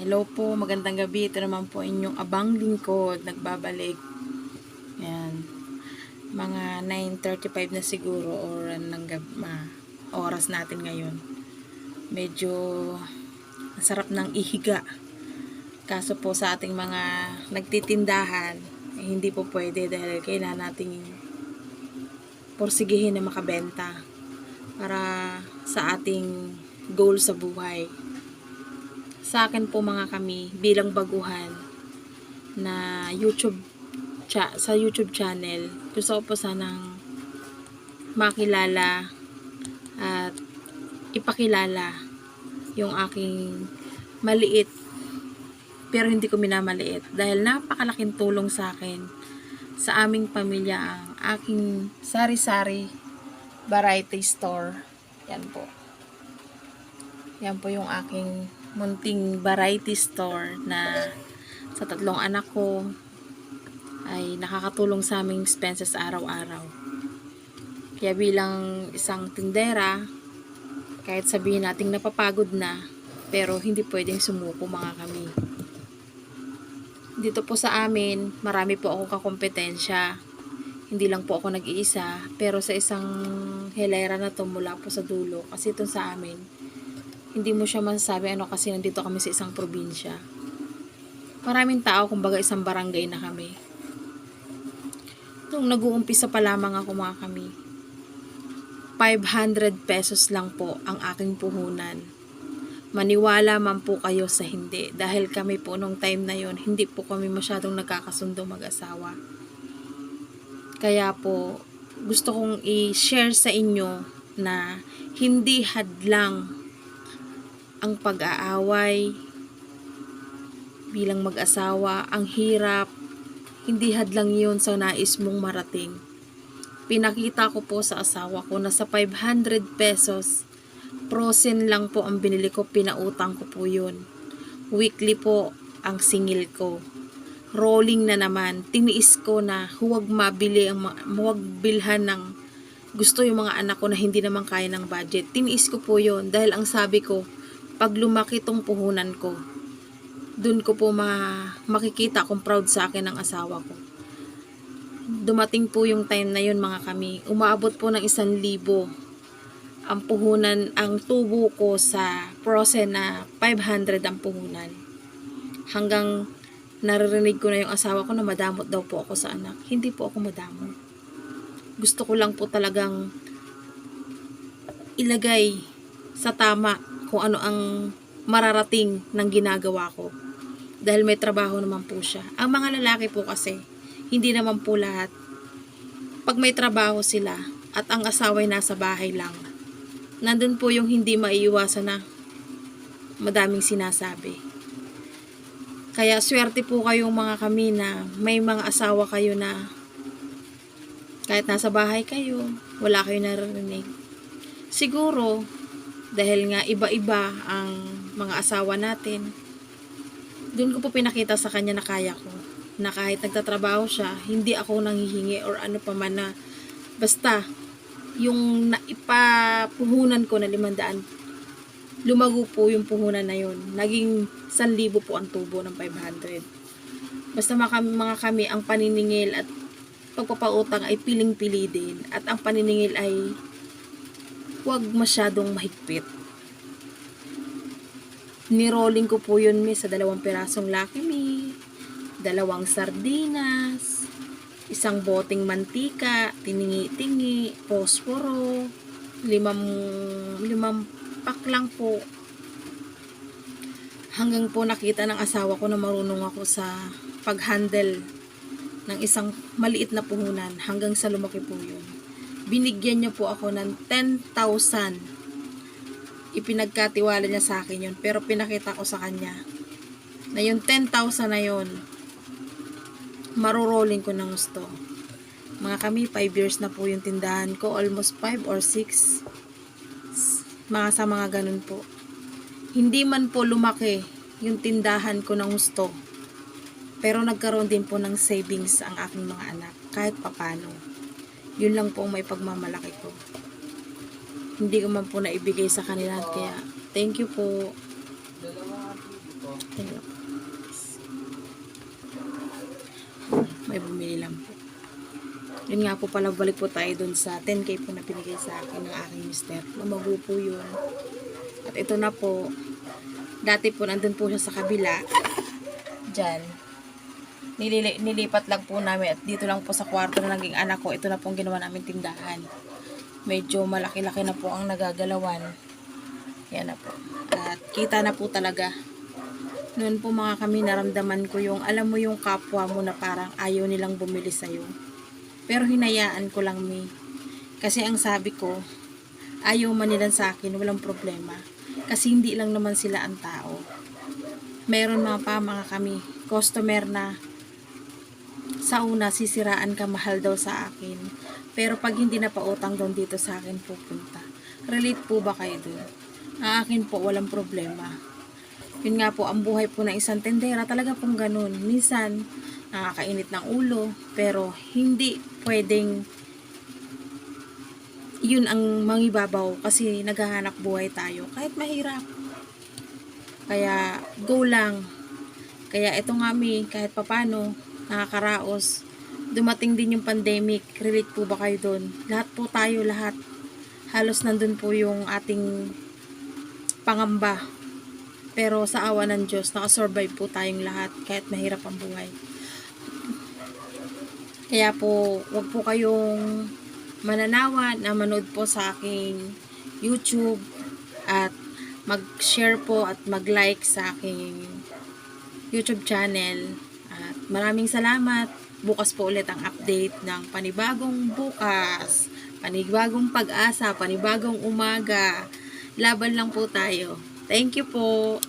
Hello po, magandang gabi. Ito naman po inyong abang lingkod, nagbabalik. Yan. Mga 9:35 na siguro or ng oras natin ngayon. Medyo masarap ng ihiga. Kaso po sa ating mga nagtitindahan, hindi po pwede dahil kailangan nating porsigihin na makabenta para sa ating goal sa buhay. Sa akin po mga kami bilang baguhan na sa YouTube channel, gusto ko po sanang makilala at ipakilala yung aking maliit pero hindi ko minamaliit dahil napakalaking tulong sa akin sa aming pamilya ang aking sari-sari variety store. Yan po. Yan po yung aking munting variety store na sa 3 anak ko ay nakakatulong sa aming expenses araw-araw. Kaya bilang isang tindera, kahit sabihin nating napapagod na, pero hindi pwedeng sumuko mga kami. Dito po sa amin, marami po akong kakompetensya. Hindi lang po ako nag-iisa, pero sa isang hilera na to mula po sa dulo, kasi ito sa amin, hindi mo siya masasabi kasi nandito kami sa isang probinsya. Maraming tao, kumbaga isang barangay na kami. Nung nag-uumpisa pa lamang ako mga kami, 500 pesos lang po ang aking puhunan. Maniwala man po kayo sa hindi, dahil kami po nung time na yon hindi po kami masyadong nagkakasundo mag-asawa. Kaya po, gusto kong i-share sa inyo na hindi hadlang ang pag-aaway bilang mag-asawa, ang hirap, hindi hadlang yun sa nais mong marating. Pinakita ko po sa asawa ko na sa 500 pesos, frozen lang po ang binili ko, pinautang ko po yun. Weekly po ang singil ko. Rolling na naman, tiniis ko na huwag bilhan ng gusto yung mga anak ko na hindi naman kaya ng budget. Tiniis ko po yun dahil ang sabi ko, pag lumaki tong puhunan ko, dun ko po makikita kung proud sa akin ng asawa ko. Dumating po yung time na yun mga kami, umaabot po ng 1,000 ang puhunan, ang tubo ko sa frozen na 500 ang puhunan. Hanggang naririnig ko na yung asawa ko na madamot daw po ako sa anak. Hindi po ako madamot. Gusto ko lang po talagang ilagay sa tama kung ano ang mararating ng ginagawa ko. Dahil may trabaho naman po siya. Ang mga lalaki po kasi, hindi naman po lahat. Pag may trabaho sila at ang asawa'y nasa bahay lang, nandun po yung hindi maiiwasan na madaming sinasabi. Kaya swerte po kayong mga kami na may mga asawa kayo na kahit nasa bahay kayo, wala kayo naririnig. Siguro, dahil nga iba-iba ang mga asawa natin, doon ko po pinakita sa kanya na kaya ko. Na kahit nagtatrabaho siya, hindi ako nanghihingi or ano pa man na basta yung naipapuhunan ko na 500, lumago po yung puhunan na yun. Naging 1,000 po ang tubo ng 500. Basta mga kami, ang paniningil at pagpapautang ay piling-pili din. At ang paniningil ay huwag masyadong mahigpit. Nirolling ko po yun sa 2 pirasong Lucky Me, 2 sardinas, 1 boteng mantika, tiningi-tingi, posporo, 5 pack lang po. Hanggang po nakita ng asawa ko na marunong ako sa pag-handle ng isang maliit na puhunan hanggang sa lumaki po yun. Binigyan niya po ako ng 10,000. Ipinagkatiwala niya sa akin yun, pero pinakita ko sa kanya na yung 10,000 na yun, marurolling ko ng gusto. Mga kami, 5 years na po yung tindahan ko, almost 5 or 6. Sa mga ganun po. Hindi man po lumaki yung tindahan ko ng gusto, pero nagkaroon din po ng savings ang aking mga anak, kahit papano. Yun lang po ang may pagmamalaki ko. Hindi ko man po naibigay sa kanila, kaya thank you po. Tingnan po. May bumili lang po. Yun nga po pala, balik po tayo dun sa 10K po na pinigay sa akin ng aking mister. Lumago po yun. At ito na po. Dati po nandun po siya sa kabila. Diyan. Nilipat lang po namin at dito lang po sa kwarto na naging anak ko. Ito na pong ginawa namin tindahan. Medyo malaki-laki na po ang nagagalawan. Yan na po. At kita na po talaga. Noon po mga kami naramdaman ko yung, alam mo yung kapwa mo na parang ayaw nilang bumili sa'yo. Pero hinayaan ko lang kasi ang sabi ko, ayaw man nila sa akin, walang problema. Kasi hindi lang naman sila ang tao. Meron mga kami, customer na sa una sisiraan ka, mahal daw sa akin. Pero pag hindi na pautang doon dito sa akin pupunta. Relate po ba kayo doon? Ang akin po, walang problema. Yun nga po, ang buhay po ng isang tendera, talaga pong ganun. Minsan, nakakainit ng ulo, pero hindi pwedeng yun ang mangibabaw kasi naghahanap buhay tayo kahit mahirap. Kaya go lang. Kaya ito nga kahit papano nakakaraos. Dumating din yung pandemic. Relate po ba kayo doon? Lahat po tayo, lahat. Halos nandun po yung ating pangamba. Pero sa awa ng Diyos, nakasurvive po tayong lahat kahit mahirap ang buhay. Kaya po, wag po kayong mananawa na manood po sa aking YouTube at mag-share po at mag-like sa aking YouTube channel. At maraming salamat. Bukas po ulit ang update ng panibagong bukas, panibagong pag-asa, panibagong umaga. Laban lang po tayo. Thank you po.